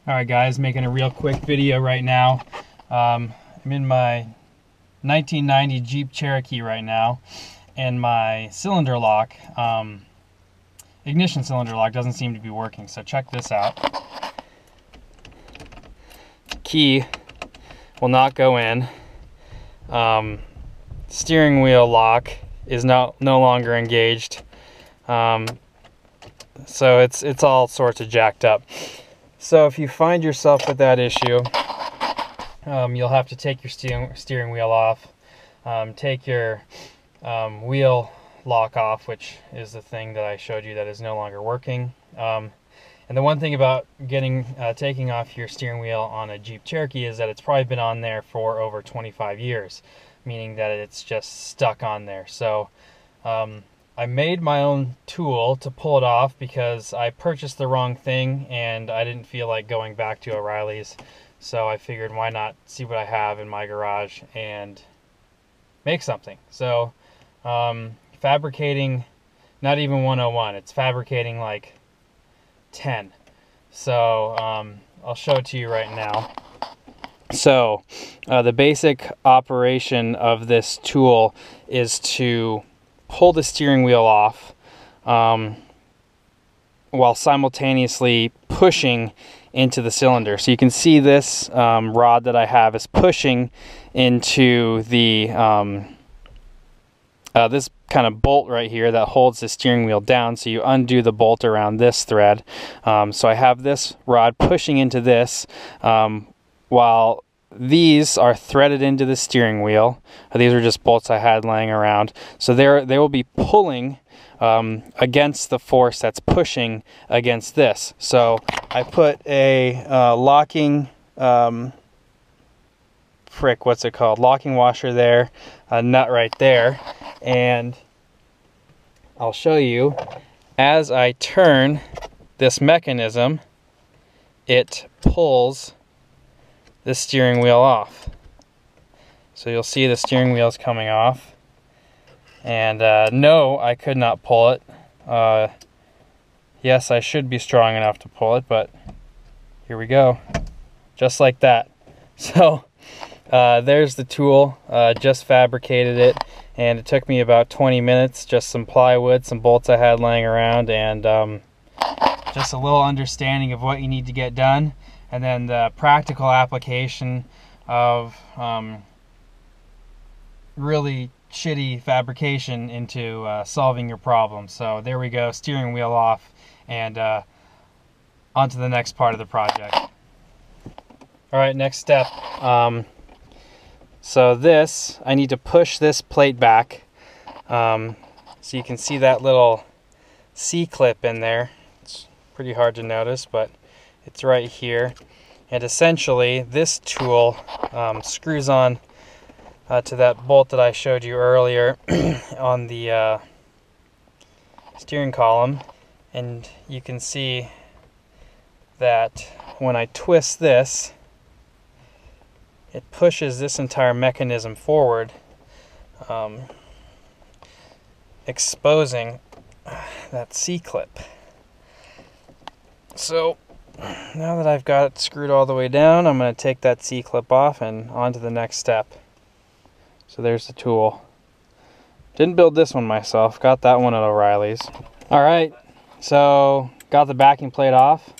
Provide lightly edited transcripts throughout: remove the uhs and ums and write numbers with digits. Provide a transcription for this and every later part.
Alright guys, making a real quick video right now. I'm in my 1990 Jeep Cherokee right now, and my cylinder lock, ignition cylinder lock, doesn't seem to be working. So check this out. Key will not go in. Steering wheel lock is no longer engaged. So it's all sorts of jacked up. So if you find yourself with that issue, you'll have to take your steering wheel off, take your wheel lock off, which is the thing that I showed you that is no longer working. And the one thing about taking off your steering wheel on a Jeep Cherokee is that it's probably been on there for over 25 years, meaning that it's just stuck on there. So I made my own tool to pull it off because I purchased the wrong thing and I didn't feel like going back to O'Reilly's. So I figured, why not see what I have in my garage and make something. So fabricating, not even 101, it's fabricating like 10. So I'll show it to you right now. So the basic operation of this tool is to pull the steering wheel off while simultaneously pushing into the cylinder. So you can see this rod that I have is pushing into the this kind of bolt right here that holds the steering wheel down. So you undo the bolt around this thread. So I have this rod pushing into this while these are threaded into the steering wheel. These are just bolts I had laying around. So they will be pulling against the force that's pushing against this. So I put a locking locking washer there, a nut right there, and I'll show you as I turn this mechanism, it pulls the steering wheel off. So you'll see the steering wheel's coming off, and no, I could not pull it. Yes, I should be strong enough to pull it, but here we go, just like that. So there's the tool. Just fabricated it, and it took me about 20 minutes. Just some plywood, some bolts I had laying around, and just a little understanding of what you need to get done, and then the practical application of really shitty fabrication into solving your problem. So there we go, steering wheel off, and on to the next part of the project. Alright, next step. So this, I need to push this plate back. So you can see that little C-clip in there. It's pretty hard to notice, but it's right here. And essentially, this tool screws on to that bolt that I showed you earlier on the steering column. And you can see that when I twist this, it pushes this entire mechanism forward, exposing that C-clip. So now that I've got it screwed all the way down, I'm going to take that C-clip off and on to the next step. So there's the tool. Didn't build this one myself, got that one at O'Reilly's. Alright, so got the backing plate off.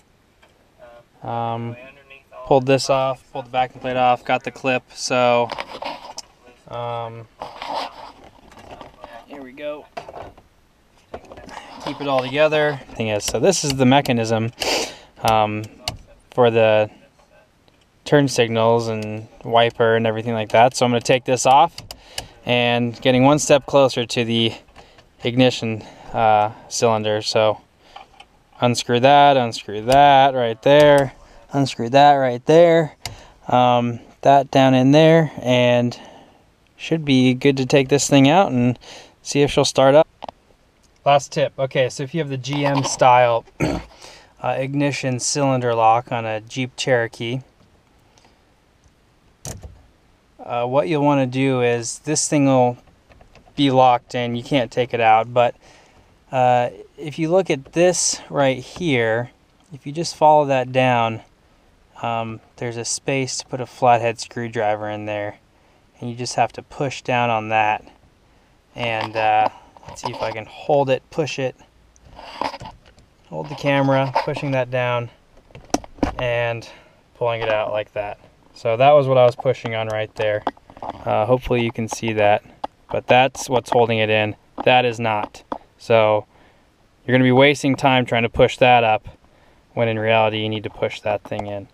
Pulled this off, pulled the backing plate off, got the clip. So here we go. Keep it all together. Thing is, so this is the mechanism for the turn signals and wiper and everything like that. So I'm going to take this off and getting one step closer to the ignition cylinder. So unscrew that right there, unscrew that right there, that down in there, and should be good to take this thing out and see if she'll start up. Last tip. Okay, so if you have the GM style ignition cylinder lock on a Jeep Cherokee, what you'll want to do is, this thing will be locked in, you can't take it out, but if you look at this right here, if you just follow that down, there's a space to put a flathead screwdriver in there, and you just have to push down on that. And let's see if I can hold it, push it, hold the camera, pushing that down and pulling it out like that. So that was what I was pushing on right there. Hopefully you can see that, but that's what's holding it in. That is not. So you're going to be wasting time trying to push that up when in reality you need to push that thing in.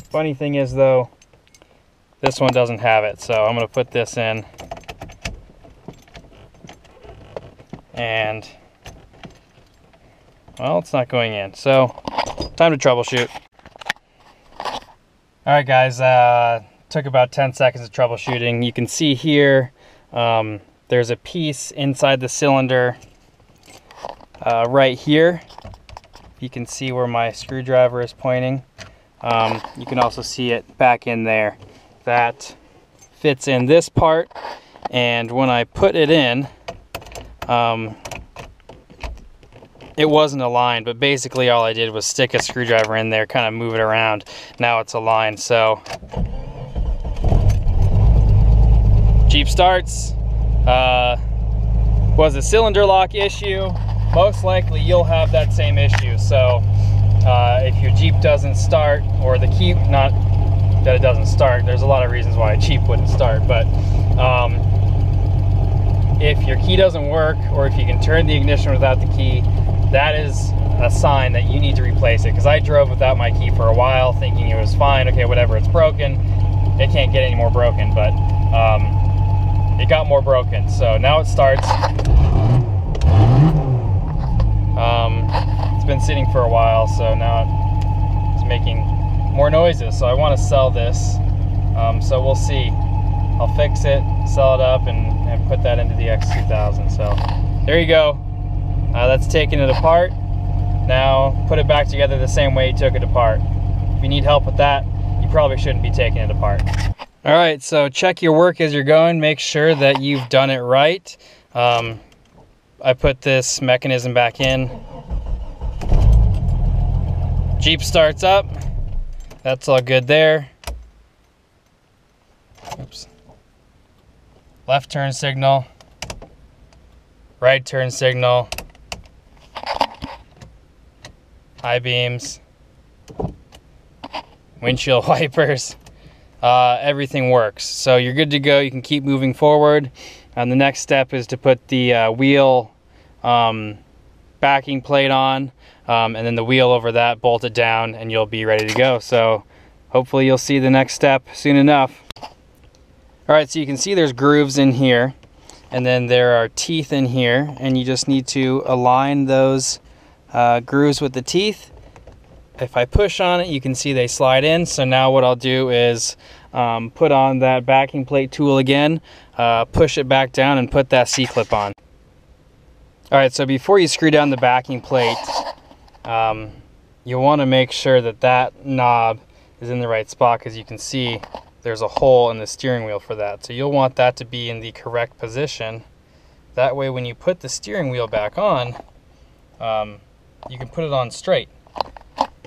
Funny thing is though, this one doesn't have it, so I'm going to put this in, and well, it's not going in, so time to troubleshoot. Alright guys, took about 10 seconds of troubleshooting. You can see here there's a piece inside the cylinder right here. You can see where my screwdriver is pointing. You can also see it back in there. That fits in this part, and when I put it in, it wasn't aligned, but basically all I did was stick a screwdriver in there, kind of move it around. Now it's aligned. So Jeep starts. Was a cylinder lock issue. Most likely you'll have that same issue. So if your Jeep doesn't start, or the key, not that it doesn't start, there's a lot of reasons why a Jeep wouldn't start, but if your key doesn't work, or if you can turn the ignition without the key, that is a sign that you need to replace it. Because I drove without my key for a while thinking it was fine, okay, whatever, it's broken, it can't get any more broken, but it got more broken. So now it starts. It's been sitting for a while, so now it's making more noises. So I want to sell this, so we'll see. I'll fix it, sell it up, and put that into the X2000. So there you go. That's taking it apart. Now put it back together the same way you took it apart. If you need help with that, you probably shouldn't be taking it apart. All right, so check your work as you're going. Make sure that you've done it right. I put this mechanism back in. Jeep starts up. That's all good there. Oops. Left turn signal. Right turn signal. High beams. Windshield wipers. Everything works. So you're good to go. You can keep moving forward. And the next step is to put the wheel backing plate on, and then the wheel over that, bolt it down, and you'll be ready to go. So hopefully you'll see the next step soon enough. Alright, so you can see there's grooves in here, and then there are teeth in here, and you just need to align those grooves with the teeth. If I push on it, you can see they slide in. So now what I'll do is put on that backing plate tool again, push it back down, and put that C-clip on. Alright, so before you screw down the backing plate, you want to make sure that that knob is in the right spot, because you can see there's a hole in the steering wheel for that. So you'll want that to be in the correct position. That way when you put the steering wheel back on, you can put it on straight.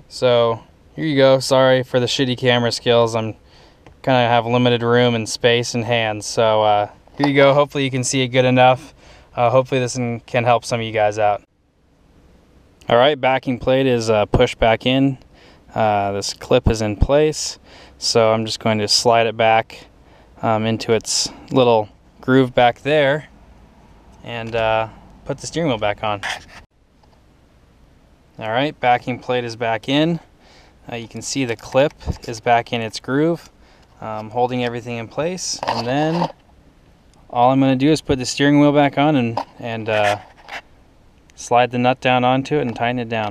So here you go. Sorry for the shitty camera skills. I'm kind of have limited room and space and hands. So here you go. Hopefully you can see it good enough. Hopefully this can help some of you guys out. Alright, backing plate is pushed back in. This clip is in place. So I'm just going to slide it back into its little groove back there, and put the steering wheel back on. Alright, backing plate is back in. You can see the clip is back in its groove, holding everything in place. And then all I'm going to do is put the steering wheel back on and slide the nut down onto it and tighten it down.